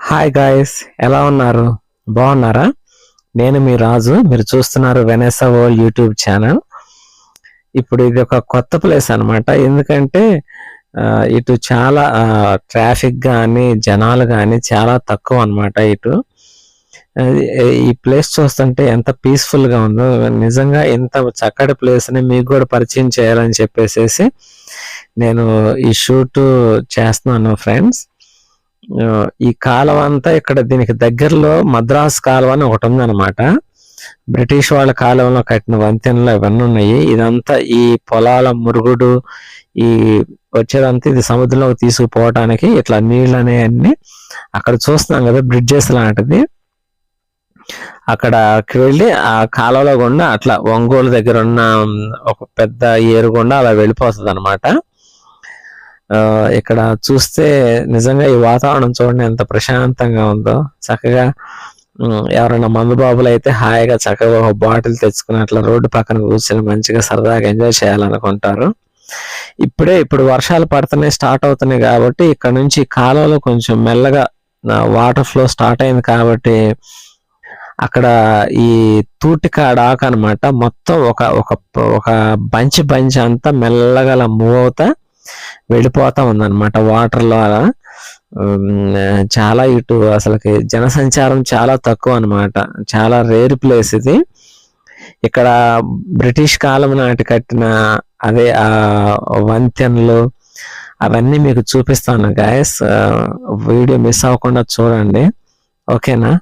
Hi guys, ఎలా ఉన్నారు? బాగున్నారా? నేను మీ రాజు. మీరు చూస్తున్నారు వెనెసా వరల్డ్ యూట్యూబ్ ఛానల్. ఇప్పుడు ఇది ఒక కొత్త ప్లేస్ అన్నమాట. ఎందుకంటే ఇటు చాలా ట్రాఫిక్ కానీ జనాలు కానీ చాలా తక్కువ అన్నమాట. ఇటు ఈ ప్లేస్ చూస్తుంటే ఎంత పీస్ఫుల్ గా ఉందో. నిజంగా ఇంత చక్కటి ప్లేస్ ని మీకు కూడా పరిచయం చేయాలని చెప్పేసి నేను ఈ షూట్ చేస్తున్నాను ఫ్రెండ్స్. ఈ కాలువ అంతా ఇక్కడ దీనికి దగ్గరలో మద్రాస్ కాలువ అని ఒకటి ఉందన్నమాట. బ్రిటిష్ వాళ్ళ కాలంలో కట్టిన వంతెనలు ఇవన్నీ ఉన్నాయి. ఇదంతా ఈ పొలాల మురుగుడు ఈ వచ్చేదంతా ఇది సముద్రంలోకి తీసుకుపోవటానికి ఇట్లా నీళ్ళు అనేవన్నీ అక్కడ చూస్తున్నాం కదా, బ్రిడ్జెస్ లాంటిది. అక్కడికి వెళ్ళి ఆ కాలువలో గుండా అట్లా ఒంగోలు దగ్గర ఉన్న ఒక పెద్ద ఏరు గుండా అలా వెళ్ళిపోతుంది అనమాట. ఇక్కడ చూస్తే నిజంగా ఈ వాతావరణం చూడండి ఎంత ప్రశాంతంగా ఉందో. చక్కగా ఎవరైనా మందు బాబులు అయితే హాయిగా చక్కగా ఒక బాటిల్ తెచ్చుకుని అట్లా రోడ్డు పక్కన కూర్చొని మంచిగా సరదాగా ఎంజాయ్ చేయాలనుకుంటారు. ఇప్పుడు వర్షాలు పడుతున్నాయి, స్టార్ట్ అవుతున్నాయి కాబట్టి ఇక్కడ నుంచి కాలువలో కొంచెం మెల్లగా వాటర్ ఫ్లో స్టార్ట్ అయింది కాబట్టి అక్కడ ఈ తూటికాడ ఆకు అనమాట మొత్తం ఒక బంచ్ అంతా మెల్లగా అలా మూవ్ అవుతా వెళ్ళిపోతా ఉందన్నమాట వాటర్లో. అలా చాలా ఇటు అసలుకి జనసంచారం చాలా తక్కువ అనమాట. చాలా రేర్ ప్లేస్ ఇది. ఇక్కడ బ్రిటిష్ కాలం నాటి కట్టిన అదే ఆ వంతెనలు అవన్నీ మీకు చూపిస్తాను గాయస్. వీడియో మిస్ అవ్వకుండా చూడండి, ఓకేనా?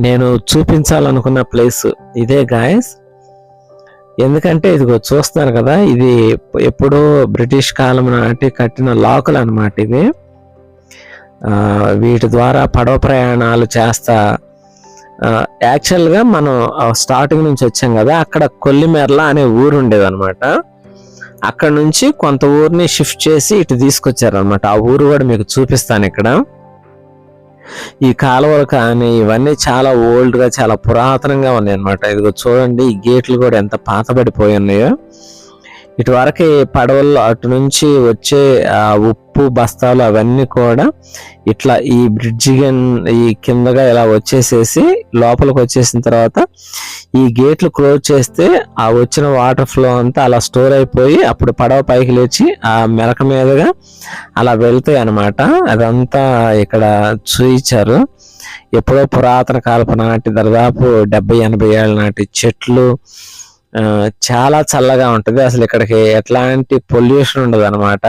నేను చూపించాలనుకున్న ప్లేస్ ఇదే గాయస్. ఎందుకంటే ఇదిగో చూస్తున్నారు కదా, ఇది ఎప్పుడో బ్రిటిష్ కాలం నాటి కట్టిన లాకులు అనమాట. ఇది వీటి ద్వారా పడవ ప్రయాణాలు చేస్తా. యాక్చువల్గా మనం స్టార్టింగ్ నుంచి వచ్చాం కదా, అక్కడ కొల్లిమెర్ల అనే ఊరు ఉండేది అనమాట. అక్కడ నుంచి కొంత ఊరిని షిఫ్ట్ చేసి ఇటు తీసుకొచ్చారు అనమాట. ఆ ఊరు కూడా మీకు చూపిస్తాను ఇక్కడ. ఈ కాలువలు కానీ ఇవన్నీ చాలా ఓల్డ్ గా చాలా పురాతనంగా ఉన్నాయి అనమాట. ఇదిగో చూడండి, ఈ గేట్లు కూడా ఎంత పాతబడిపోయి ఉన్నాయో. ఇటు వరకు పడవల్లో అటు నుంచి వచ్చే ఉప్పు బస్తాలు అవన్నీ కూడా ఇట్లా ఈ బ్రిడ్జి ఈ కిందగా ఇలా వచ్చేసేసి లోపలికి వచ్చేసిన తర్వాత ఈ గేట్లు క్లోజ్ చేస్తే ఆ వచ్చిన వాటర్ ఫ్లో అంతా అలా స్టోర్ అయిపోయి అప్పుడు పడవ పైకి లేచి ఆ మెరక మీదుగా అలా వెళ్తాయి అనమాట. అదంతా ఇక్కడ చూయించారు. ఎప్పుడో పురాతన కాలపు నాటి దాదాపు 70-80 ఏళ్ళ నాటి చెట్లు. చాలా చల్లగా ఉంటది. అసలు ఇక్కడికి ఎట్లాంటి పొల్యూషన్ ఉండదు అనమాట.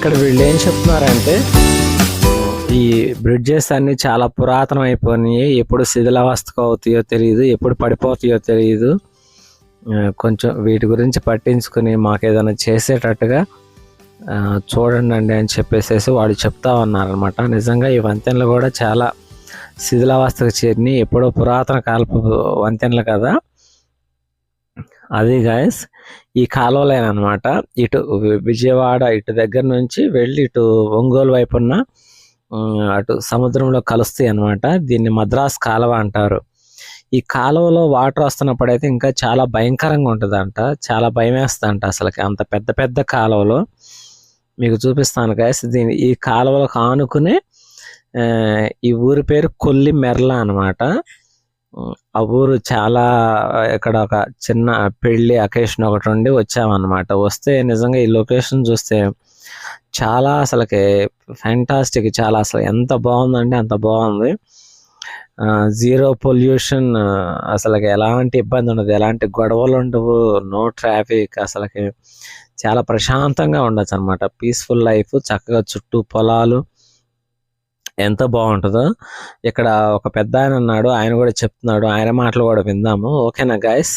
ఇక్కడ వీళ్ళు ఏం చెప్తున్నారంటే ఈ బ్రిడ్జెస్ అన్ని చాలా పురాతనం అయిపోయినాయి, ఎప్పుడు శిథిలావస్థకు అవుతాయో తెలియదు, ఎప్పుడు పడిపోతాయో తెలియదు, కొంచెం వీటి గురించి పట్టించుకుని మాకు ఏదైనా చేసేటట్టుగా చూడండి అండి అని చెప్పేసి వాడు చెప్తా ఉన్నారనమాట. నిజంగా ఈ వంతెనలు కూడా చాలా శిథిలావస్థకు చేరినాయి, ఎప్పుడో పురాతన కాలపు వంతెనలు కదా అది గాయస్. ఈ కాలువలేనమాట ఇటు విజయవాడ ఇటు దగ్గర నుంచి వెళ్ళి ఇటు ఒంగోలు వైపు ఉన్న అటు సముద్రంలో కలుస్తాయి అనమాట. దీన్ని మద్రాస్ కాలువ అంటారు. ఈ కాలువలో వాటర్ వస్తున్నప్పుడైతే ఇంకా చాలా భయంకరంగా ఉంటుందంట, చాలా భయం వేస్తుందంట అసలుకి. అంత పెద్ద పెద్ద కాలువలో మీకు చూపిస్తాను గాయస్. ఈ కాలువలకు ఆనుకునే ఈ ఊరి పేరు కొల్లిమెర్ల అనమాట. ఆ ఊరు చాలా ఇక్కడ ఒక చిన్న పెళ్లి అకేషన్ ఒకటి ఉండి వచ్చామన్నమాట. వస్తే నిజంగా ఈ లొకేషన్ చూస్తే చాలా అసలుకి ఫ్యాంటాస్టిక్, చాలా అసలు ఎంత బాగుందంటే అంత బాగుంది. జీరో పొల్యూషన్, అసలుకి ఎలాంటి ఇబ్బంది ఉండదు, ఎలాంటి గొడవలు ఉండవు, నో ట్రాఫిక్, అసలుకి చాలా ప్రశాంతంగా ఉండొచ్చు అనమాట. పీస్ఫుల్ లైఫ్, చక్కగా చుట్టూ పొలాలు, ఎంత బాగుంటుందో. ఇక్కడ ఒక పెద్ద ఆయన ఉన్నాడు, ఆయన కూడా చెప్తున్నాడు, ఆయన మాటలు కూడా విందాము. ఓకేనా గైస్?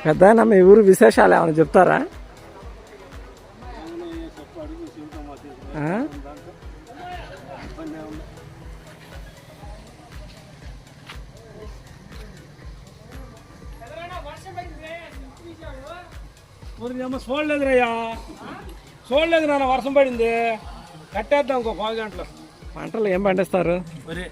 పెద్ద మీ ఊరు విశేషాలు ఏమైనా చెప్తారా? చూడలేదురయ్యా, చూడలేదు నాన్న, వర్షం పడింది, కట్టేద్దాం ఇంకో 10 గంటలు. పంటలు ఏం పండిస్తారు? వరే.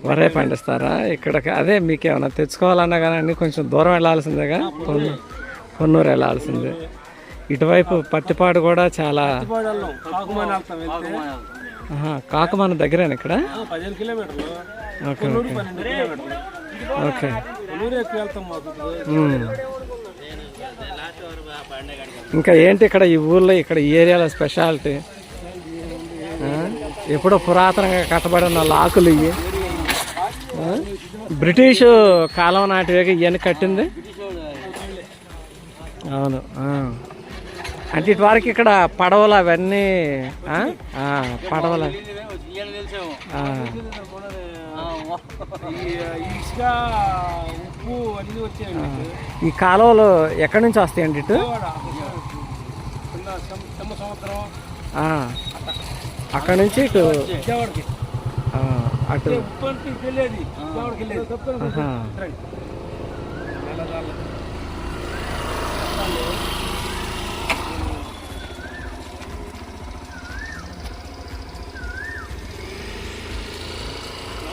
వరే పండిస్తారా ఇక్కడ? అదే మీకేమన్నా తెచ్చుకోవాలన్నా కానీ అన్ని కొంచెం దూరం వెళ్ళాల్సిందేగా, పొన్నూరు వెళ్ళాల్సిందే. ఇటువైపు పత్తిపాడు కూడా చాలా. కాకుమాన దగ్గరేనా ఇక్కడ? 15 కిలోమీటర్లు. Okay okay. ఇంకా ఏంటి ఇక్కడ ఈ ఊర్లో, ఇక్కడ ఈ ఏరియాలో స్పెషాలిటీ? ఎప్పుడో పురాతనంగా కట్టబడిన లాకులు ఇవి, బ్రిటిష్ కాలం నాటివేగా ఇవన్నీ కట్టింది. అవును. అంటే ఇటు వరకు ఇక్కడ పడవలు అవన్నీ, పడవలు, ఈ కాలువలు ఎక్కడి నుంచి వస్తాయండి ఇటు? అక్కడ నుంచి ఇటు అటు.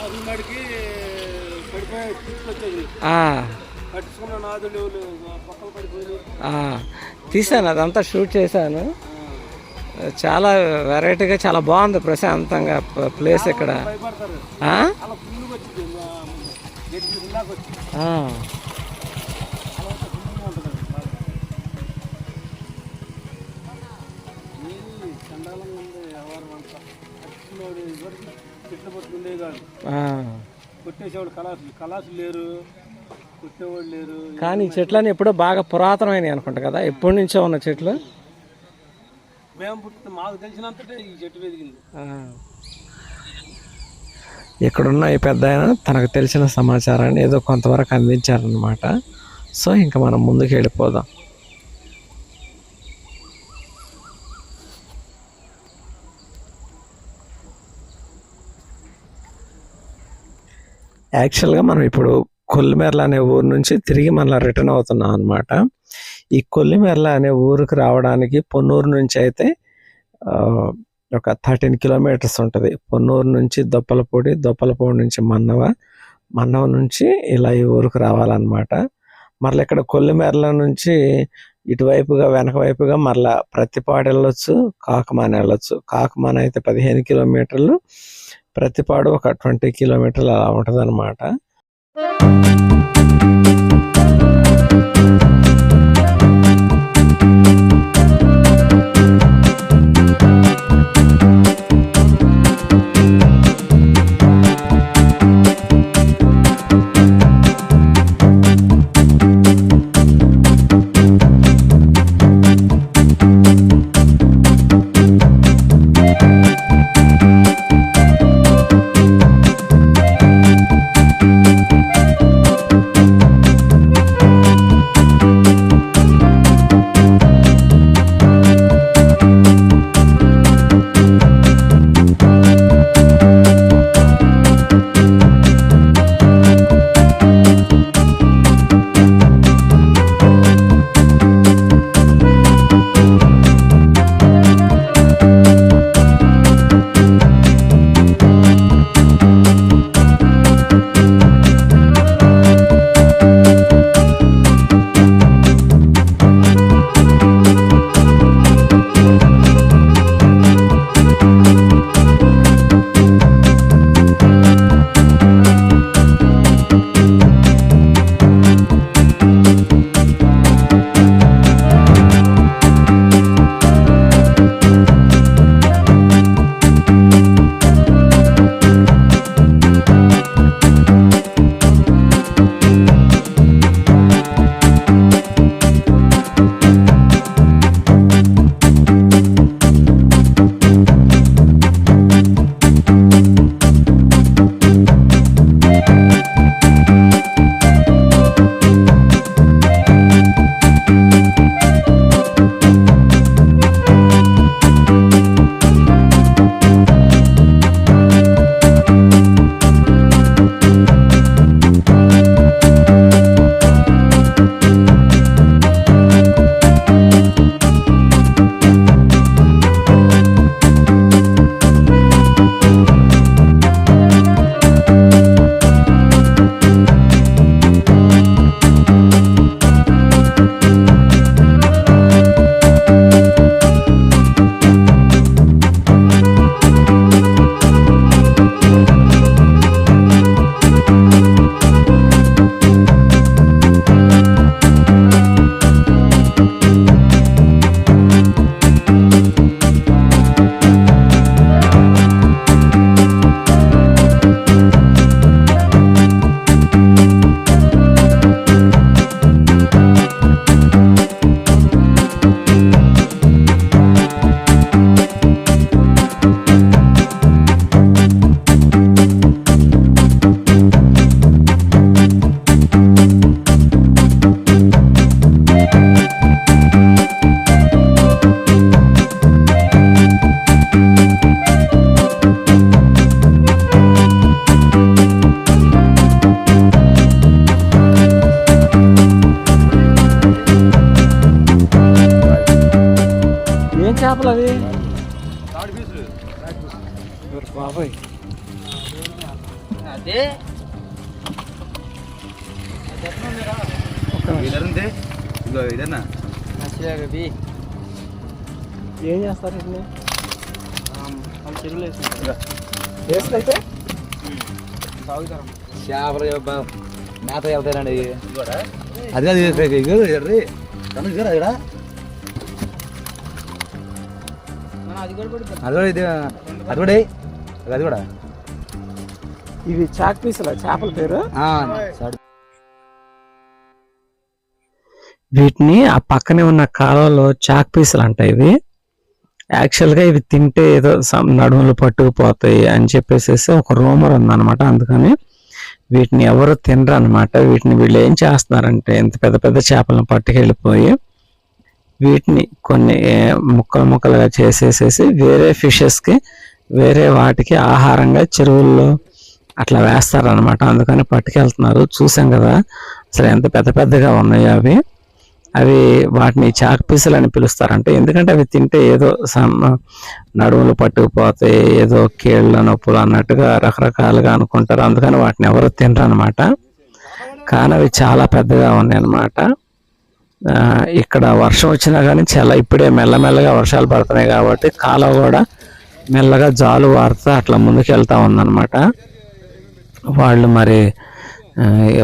అసలు మడికి పడిపోయి తీసుకొచ్చేది ఆ, పట్టించుకున్న నాదులు పక్కన పడిపోయి ఆ. తీసాను, అదంతా షూట్ చేశాను. చాలా వెరైటీగా చాలా బాగుంది, ప్రశాంతంగా ప్లేస్ ఇక్కడ. భయపడతారు ఆ? అలా ఫుల్గా వచ్చింది గట్టి ఫుల్లాగా వచ్చింది ఆ. అలా ఫుల్గా ఉంటుంది ఏది చండాలంగా ఉంది ఎవరు అంతా పట్టించుకునేవాడు ఇవరికి చెట్లు పట్టుకుండే కాదు ఆ. కొట్టేసేవాడు కళాసులు లేరు కొట్టేవాళ్ళు లేరు కానీ ఈ చెట్లన్నీ ఎప్పుడో బాగా పురాతనమైనవి అనుకుంటా కదా, ఎప్పటి నుంచో ఉన్న చెట్లు. మేము పుట్టిన మాకు తెలిసినంతటే ఈ చెట్టు పెరిగింది ఆ. ఇక్కడున్న ఈ పెద్ద ఆయన తనకు తెలిసిన సమాచారాన్ని ఏదో కొంతవరకు అందించారనమాట. సో ఇంకా మనం ముందుకు వెళ్ళిపోదాం. యాక్చువల్గా మనం ఇప్పుడు కొల్లిమెర్ల అనే ఊరు నుంచి తిరిగి మళ్ళీ రిటర్న్ అవుతున్నాం అనమాట. ఈ కొల్లిమెర్ల అనే ఊరికి రావడానికి పొన్నూరు నుంచి అయితే ఒక 13 కిలోమీటర్స్ ఉంటుంది. పొన్నూరు నుంచి దొప్పలపూడి, దొప్పలపూడి నుంచి మన్నవ నుంచి ఇలా ఈ ఊరికి రావాలన్నమాట. మరలా ఇక్కడ కొల్లిమెర్ల నుంచి ఇటువైపుగా వెనక వైపుగా మరలా ప్రతిపాడు వెళ్ళొచ్చు, కాకమాన వెళ్ళొచ్చు. కాకమాన అయితే 15 కిలోమీటర్లు, ప్రతిపాడు ఒక 20 కిలోమీటర్లు అలా ఉంటుంది అనమాట. ఏం చేస్తారు వీటిని? చెరువులు వేసుకైతే తాగుతారు. చేపలు మేత వెళ్తారండి. అది అది అది కూడా ఇది అది కూడా అది కూడా ఇవి చాక్ పీసుల చేపల పేరు. వీటిని ఆ పక్కనే ఉన్న కాలంలో చాక్ పీసులు అంటాయి. ఇవి యాక్చువల్గా ఇవి తింటే ఏదో నడుములు పట్టుకుపోతాయి అని చెప్పేసి ఒక రూమర్ ఉందన్నమాట. అందుకని వీటిని ఎవరు తినరు అనమాట. వీళ్ళు ఏం చేస్తున్నారంటే ఇంత పెద్ద పెద్ద చేపలను పట్టుకెళ్ళిపోయి వీటిని కొన్ని ముక్కలుగా చేసేసేసి వేరే ఫిషెస్కి వేరే వాటికి ఆహారంగా చెరువుల్లో అట్లా వేస్తారనమాట. అందుకని పట్టుకెళ్తున్నారు. చూసాం కదా అసలు ఎంత పెద్ద పెద్దగా ఉన్నాయో అవి వాటిని చాక్ పీసులు అని పిలుస్తారంటే ఎందుకంటే అవి తింటే ఏదో నడుములు పట్టుకుపోతాయి, ఏదో కీళ్ళ నొప్పులు అన్నట్టుగా రకరకాలుగా అనుకుంటారు. అందుకని వాటిని ఎవరు తినరు అనమాట. కానీ అవి చాలా పెద్దగా ఉన్నాయి అన్నమాట. ఇక్కడ వర్షం వచ్చినా కానీ చాలా ఇప్పుడే మెల్లమెల్లగా వర్షాలు పడుతున్నాయి కాబట్టి కాలువ కూడా మెల్లగా జాలు వారుతూ అట్లా ముందుకు వెళ్తా ఉందన్నమాట. వాళ్ళు మరి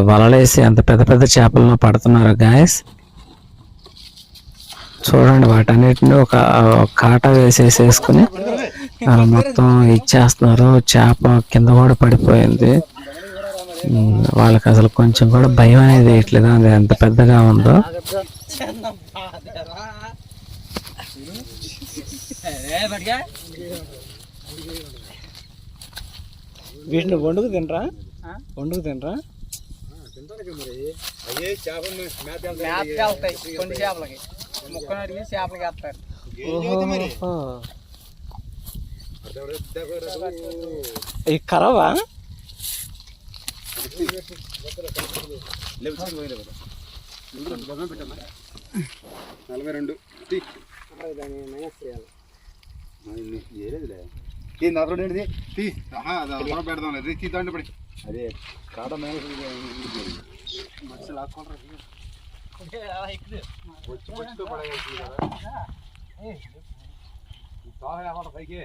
వలలేసి అంత పెద్ద పెద్ద చేపలను పడుతున్నారు గాయస్. చూడండి వాటన్నిటిని ఒక కాటా వేసేసుకుని మొత్తం ఇచ్చేస్తున్నారు. చేప కింద కూడా పడిపోయింది. వాళ్ళకి అసలు కొంచెం కూడా భయం అనేది వేయట్లేదు, అది ఎంత పెద్దగా ఉందో. వీటిని వండుకు తినరా? కొన్ని చేపలకి ముక్కలు అడిగి చేపలకి వేస్తారు. ఈ కరవా 42 పెడదాం అదే కాడ పైకి